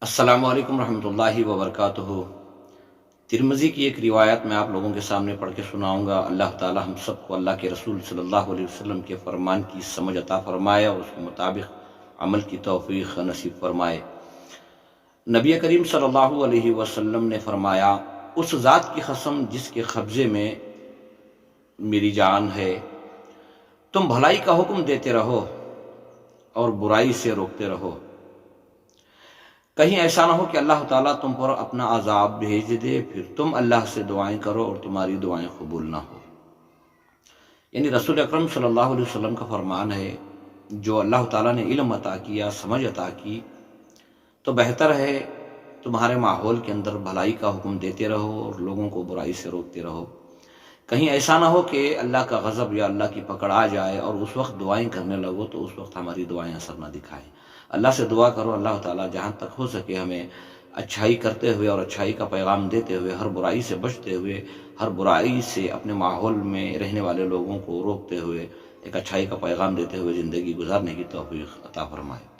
السلام علیکم رحمۃ اللہ وبرکاتہ۔ ترمذی کی ایک روایت میں آپ لوگوں کے سامنے پڑھ کے سناؤں گا۔ اللہ تعالی ہم سب کو اللہ کے رسول صلی اللہ علیہ وسلم کے فرمان کی سمجھ عطا فرمائے اور اس کے مطابق عمل کی توفیق نصیب فرمائے۔ نبی کریم صلی اللہ علیہ وسلم نے فرمایا، اس ذات کی قسم جس کے قبضے میں میری جان ہے، تم بھلائی کا حکم دیتے رہو اور برائی سے روکتے رہو، کہیں ایسا نہ ہو کہ اللہ تعالیٰ تم پر اپنا عذاب بھیج دے، پھر تم اللہ سے دعائیں کرو اور تمہاری دعائیں قبول نہ ہو۔ یعنی رسول اکرم صلی اللہ علیہ وسلم کا فرمان ہے، جو اللہ تعالیٰ نے علم عطا کیا، سمجھ عطا کی، تو بہتر ہے تمہارے ماحول کے اندر بھلائی کا حکم دیتے رہو اور لوگوں کو برائی سے روکتے رہو، کہیں ایسا نہ ہو کہ اللہ کا غضب یا اللہ کی پکڑ آ جائے اور اس وقت دعائیں کرنے لگو تو اس وقت ہماری دعائیں اثر نہ دکھائیں۔ اللہ سے دعا کرو، اللہ تعالیٰ جہاں تک ہو سکے ہمیں اچھائی کرتے ہوئے اور اچھائی کا پیغام دیتے ہوئے، ہر برائی سے بچتے ہوئے، ہر برائی سے اپنے ماحول میں رہنے والے لوگوں کو روکتے ہوئے، ایک اچھائی کا پیغام دیتے ہوئے زندگی گزارنے کی توفیق عطا فرمائے۔